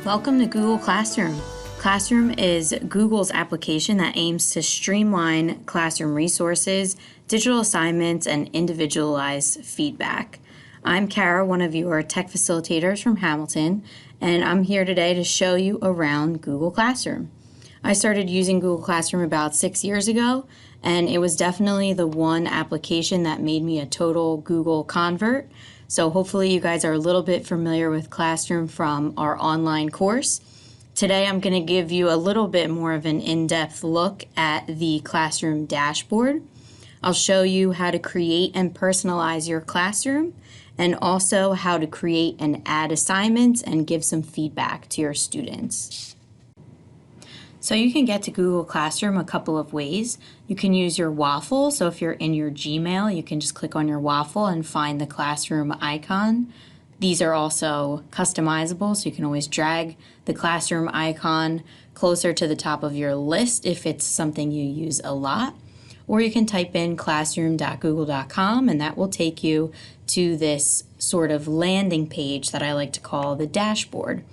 Welcome to Google Classroom. Classroom is Google's application that aims to streamline classroom resources, digital assignments, and individualized feedback. I'm Kara, one of your tech facilitators from Hamilton, and I'm here today to show you around Google Classroom. I started using Google Classroom about 6 years ago, and it was definitely the one application that made me a total Google convert. So hopefully you guys are a little bit familiar with Classroom from our online course. Today I'm going to give you a little bit more of an in-depth look at the Classroom dashboard. I'll show you how to create and personalize your classroom, and also how to create and add assignments and give some feedback to your students. So you can get to Google Classroom a couple of ways. You can use your waffle. So if you're in your Gmail, you can just click on your waffle and find the Classroom icon. These are also customizable, so you can always drag the Classroom icon closer to the top of your list if it's something you use a lot. Or you can type in classroom.google.com, and that will take you to this sort of landing page that I like to call the dashboard.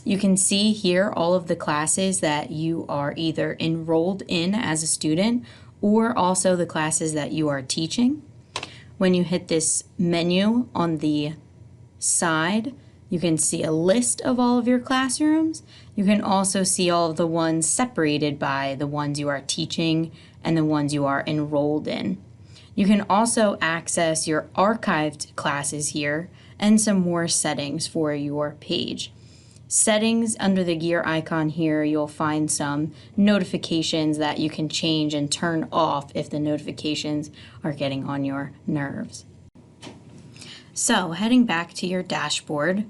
You can see here all of the classes that you are either enrolled in as a student, or also the classes that you are teaching. When you hit this menu on the side, you can see a list of all of your classrooms. You can also see all of the ones separated by the ones you are teaching and the ones you are enrolled in. You can also access your archived classes here and some more settings for your page. Settings, under the gear icon here, you'll find some notifications that you can change and turn off if the notifications are getting on your nerves. So, heading back to your dashboard,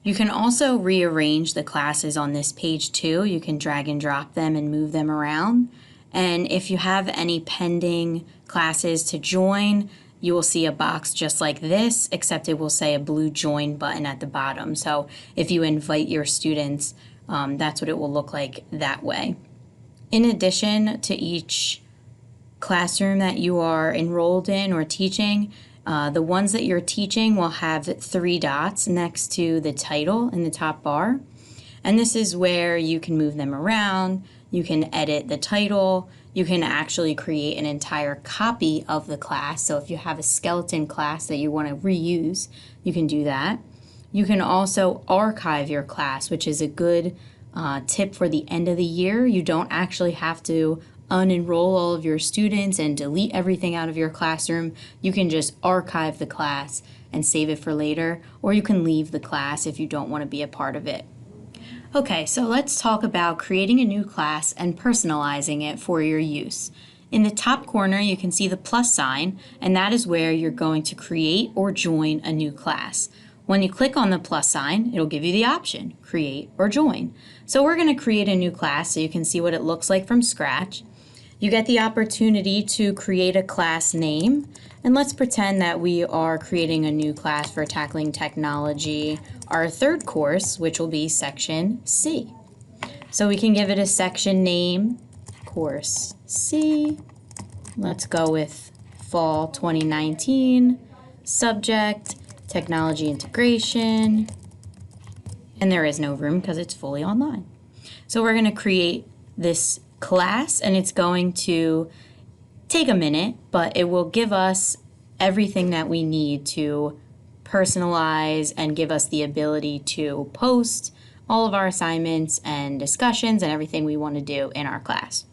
you can also rearrange the classes on this page too. You can drag and drop them and move them around. And if you have any pending classes to join, you will see a box just like this, except it will say a blue join button at the bottom. So if you invite your students, that's what it will look like that way. In addition to each classroom that you are enrolled in or teaching, the ones that you're teaching will have 3 dots next to the title in the top bar. And this is where you can move them around, you can edit the title, you can actually create an entire copy of the class. So if you have a skeleton class that you want to reuse, you can do that. You can also archive your class, which is a good tip for the end of the year. You don't actually have to unenroll all of your students and delete everything out of your classroom. You can just archive the class and save it for later, or you can leave the class if you don't want to be a part of it. Okay, so let's talk about creating a new class and personalizing it for your use. In the top corner, you can see the plus sign, and that is where you're going to create or join a new class. When you click on the plus sign, it'll give you the option, create or join. So we're going to create a new class so you can see what it looks like from scratch. You get the opportunity to create a class name, and let's pretend that we are creating a new class for Tackling Technology, our 3rd course, which will be Section C. So we can give it a section name, Course C. Let's go with Fall 2019, subject, Technology Integration, and there is no room because it's fully online. So we're going to create this class, and it's going to take a minute, but it will give us everything that we need to personalize and give us the ability to post all of our assignments and discussions and everything we want to do in our class.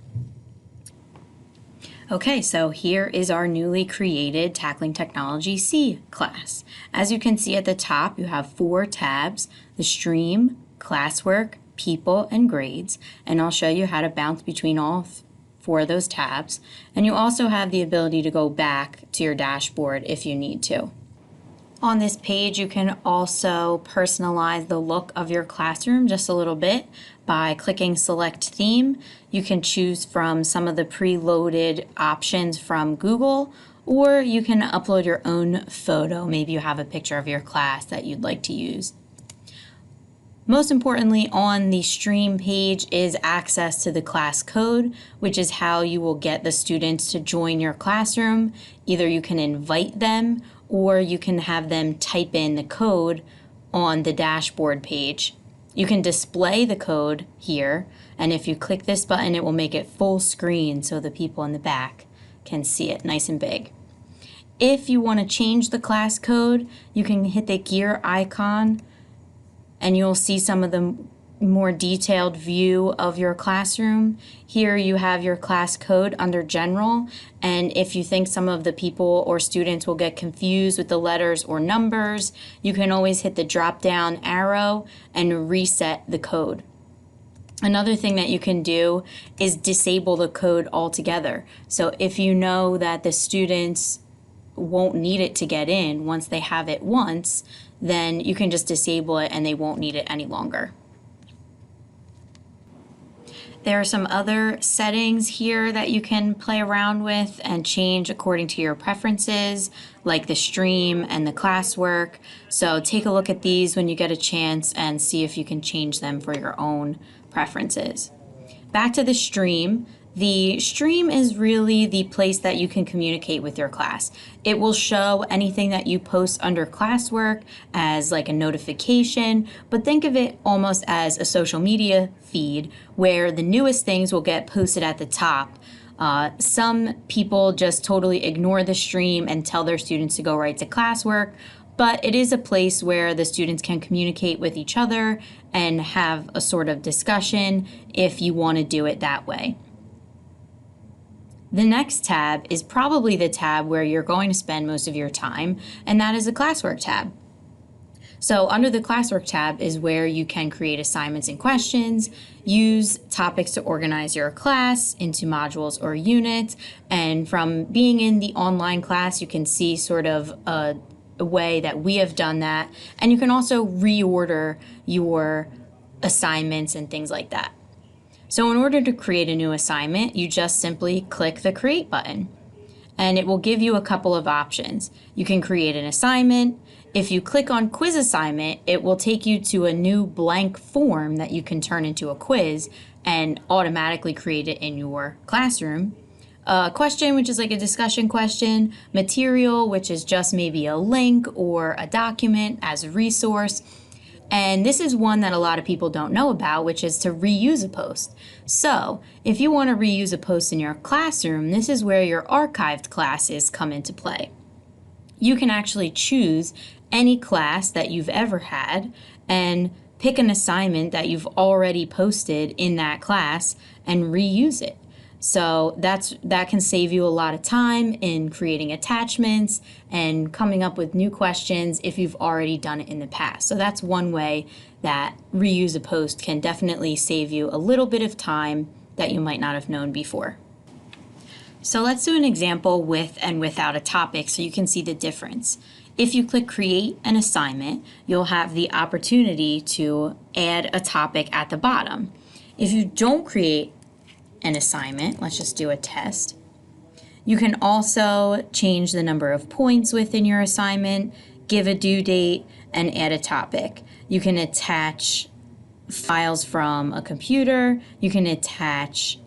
Okay, so here is our newly created Tackling Technology C class. As you can see at the top, you have 4 tabs: the Stream, Classwork, People, and Grades, and I'll show you how to bounce between all 4 of those tabs. And you also have the ability to go back to your dashboard if you need to. On this page, you can also personalize the look of your classroom just a little bit by clicking Select Theme. You can choose from some of the preloaded options from Google, or you can upload your own photo. Maybe you have a picture of your class that you'd like to use. Most importantly, on the Stream page is access to the class code, which is how you will get the students to join your classroom. Either you can invite them, or you can have them type in the code on the dashboard page. You can display the code here, and if you click this button, it will make it full screen so the people in the back can see it nice and big. If you want to change the class code, you can hit the gear icon and you'll see some of the more detailed view of your classroom. Here you have your class code under General, and if you think some of the people or students will get confused with the letters or numbers, you can always hit the drop down arrow and reset the code. Another thing that you can do is disable the code altogether. So if you know that the students won't need it to get in once they have it once, then you can just disable it and they won't need it any longer. There are some other settings here that you can play around with and change according to your preferences, like the stream and the classwork. So take a look at these when you get a chance and see if you can change them for your own preferences. Back to the stream. The stream is really the place that you can communicate with your class. It will show anything that you post under classwork as like a notification, but think of it almost as a social media feed where the newest things will get posted at the top. Some people just totally ignore the stream and tell their students to go right to classwork, but it is a place where the students can communicate with each other and have a sort of discussion if you want to do it that way. The next tab is probably the tab where you're going to spend most of your time, and that is the Classwork tab. So under the Classwork tab is where you can create assignments and questions, use topics to organize your class into modules or units, and from being in the online class, you can see sort of a way that we have done that, and you can also reorder your assignments and things like that. So in order to create a new assignment, you just simply click the Create button, and it will give you a couple of options. You can create an assignment. If you click on Quiz Assignment, it will take you to a new blank form that you can turn into a quiz and automatically create it in your classroom. Question, which is like a discussion question. Material, which is just maybe a link or a document as a resource. And this is one that a lot of people don't know about, which is to reuse a post. So if you want to reuse a post in your classroom, this is where your archived classes come into play. You can actually choose any class that you've ever had and pick an assignment that you've already posted in that class and reuse it. So that can save you a lot of time in creating attachments and coming up with new questions if you've already done it in the past. So that's one way that reuse a post can definitely save you a little bit of time that you might not have known before. So let's do an example with and without a topic so you can see the difference. If you click Create an Assignment, you'll have the opportunity to add a topic at the bottom. If you don't create an assignment, let's just do a test. You can also change the number of points within your assignment, give a due date, and add a topic. You can attach files from a computer. You can attach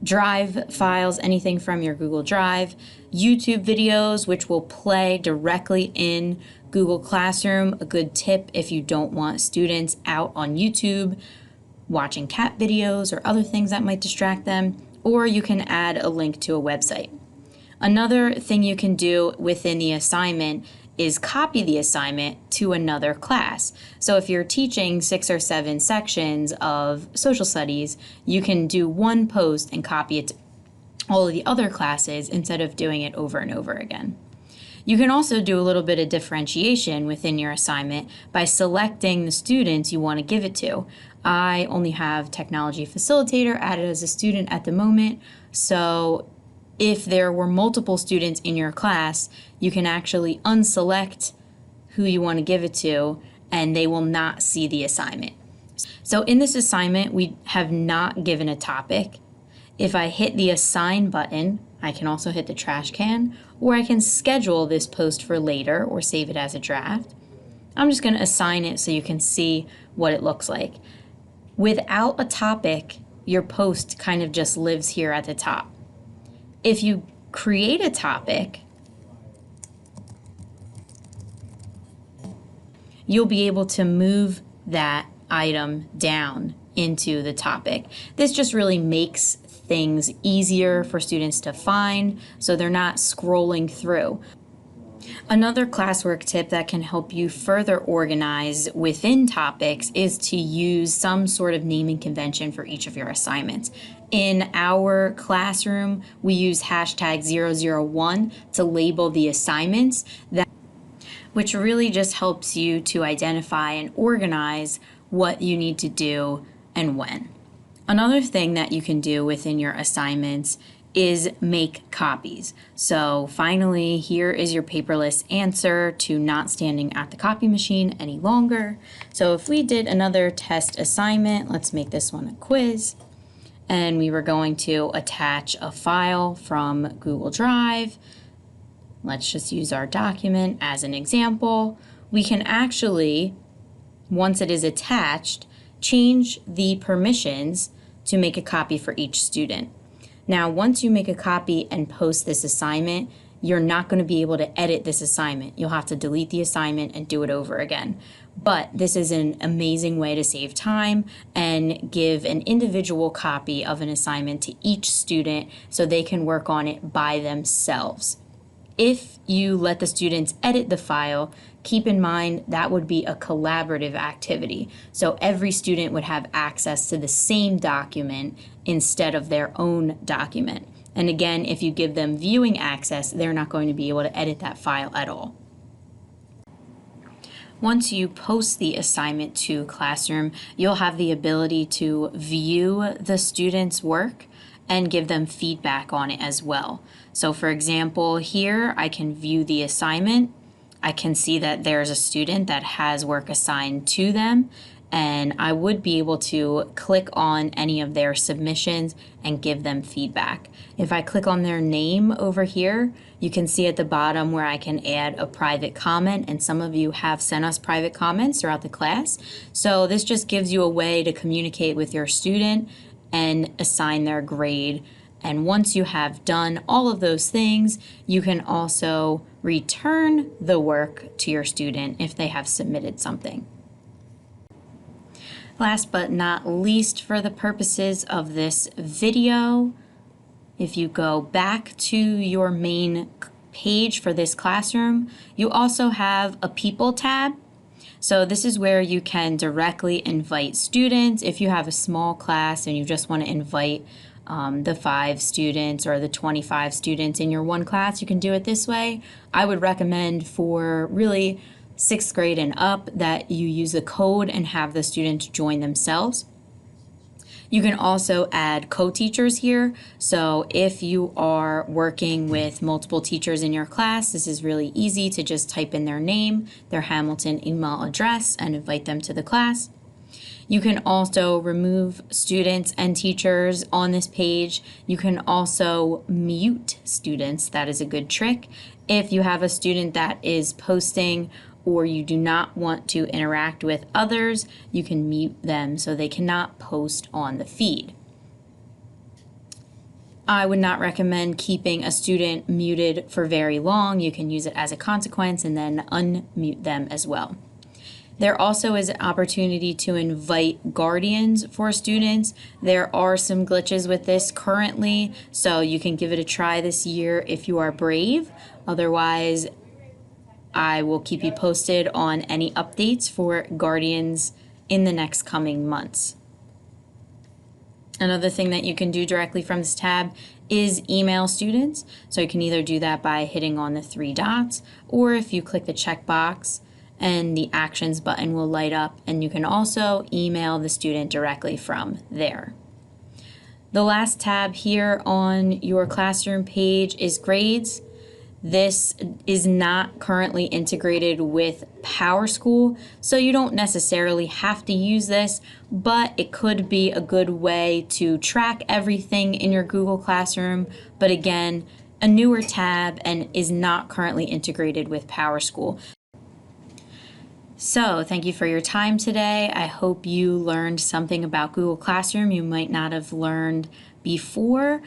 Drive files, anything from your Google Drive, YouTube videos, which will play directly in Google Classroom. A good tip if you don't want students out on YouTube watching cat videos or other things that might distract them, or you can add a link to a website. Another thing you can do within the assignment is copy the assignment to another class. So if you're teaching 6 or 7 sections of social studies, you can do one post and copy it to all of the other classes instead of doing it over and over again. You can also do a little bit of differentiation within your assignment by selecting the students you want to give it to. I only have technology facilitator added as a student at the moment, so if there were multiple students in your class, you can actually unselect who you want to give it to, and they will not see the assignment. So in this assignment, we have not given a topic. If I hit the Assign button, I can also hit the trash can, or I can schedule this post for later or save it as a draft. I'm just going to assign it so you can see what it looks like. Without a topic, your post kind of just lives here at the top. If you create a topic, you'll be able to move that item down into the topic. This just really makes things easier for students to find so they're not scrolling through. Another classwork tip that can help you further organize within topics is to use some sort of naming convention for each of your assignments. In our classroom, we use hashtag 001 to label the assignments, which really just helps you to identify and organize what you need to do and when. Another thing that you can do within your assignments is make copies. So finally, here is your paperless answer to not standing at the copy machine any longer. So if we did another test assignment, let's make this one a quiz, and we were going to attach a file from Google Drive. Let's just use our document as an example. We can actually, once it is attached, change the permissions to make a copy for each student. Now, once you make a copy and post this assignment, you're not going to be able to edit this assignment. You'll have to delete the assignment and do it over again. But this is an amazing way to save time and give an individual copy of an assignment to each student so they can work on it by themselves. If you let the students edit the file, keep in mind that would be a collaborative activity. So every student would have access to the same document instead of their own document. And again, if you give them viewing access, they're not going to be able to edit that file at all. Once you post the assignment to Classroom, you'll have the ability to view the students' work and give them feedback on it as well. So for example, here I can view the assignment. I can see that there's a student that has work assigned to them, and I would be able to click on any of their submissions and give them feedback. If I click on their name over here, you can see at the bottom where I can add a private comment, and some of you have sent us private comments throughout the class. So this just gives you a way to communicate with your student and assign their grade. And once you have done all of those things, you can also return the work to your student if they have submitted something. Last but not least, for the purposes of this video, if you go back to your main page for this classroom, you also have a People tab. So this is where you can directly invite students. If you have a small class and you just want to invite the 5 students or the 25 students in your one class, you can do it this way. I would recommend for really 6th grade and up that you use the code and have the students join themselves. You can also add co-teachers here. So if you are working with multiple teachers in your class, this is really easy to just type in their name, their Hamilton email address, and invite them to the class. You can also remove students and teachers on this page. You can also mute students. That is a good trick. If you have a student that is posting or you do not want to interact with others, you can mute them so they cannot post on the feed. I would not recommend keeping a student muted for very long. You can use it as a consequence and then unmute them as well. There also is an opportunity to invite guardians for students. There are some glitches with this currently, so you can give it a try this year if you are brave. Otherwise, I will keep you posted on any updates for guardians in the next coming months. Another thing that you can do directly from this tab is email students. So you can either do that by hitting on the 3 dots, or if you click the checkbox and the actions button will light up, and you can also email the student directly from there. The last tab here on your classroom page is grades. This is not currently integrated with PowerSchool, so you don't necessarily have to use this, but it could be a good way to track everything in your Google Classroom. But again, a newer tab and is not currently integrated with PowerSchool. So thank you for your time today. I hope you learned something about Google Classroom you might not have learned before,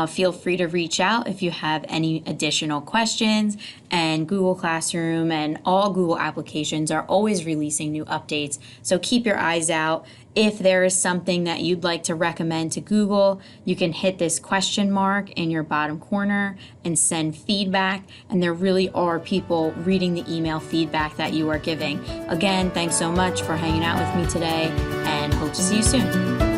feel free to reach out if you have any additional questions. And Google Classroom and all Google applications are always releasing new updates, so keep your eyes out. If there is something that you'd like to recommend to Google, you can hit this question mark in your bottom corner and send feedback. And there really are people reading the email feedback that you are giving. Again, thanks so much for hanging out with me today, and hope to see you soon.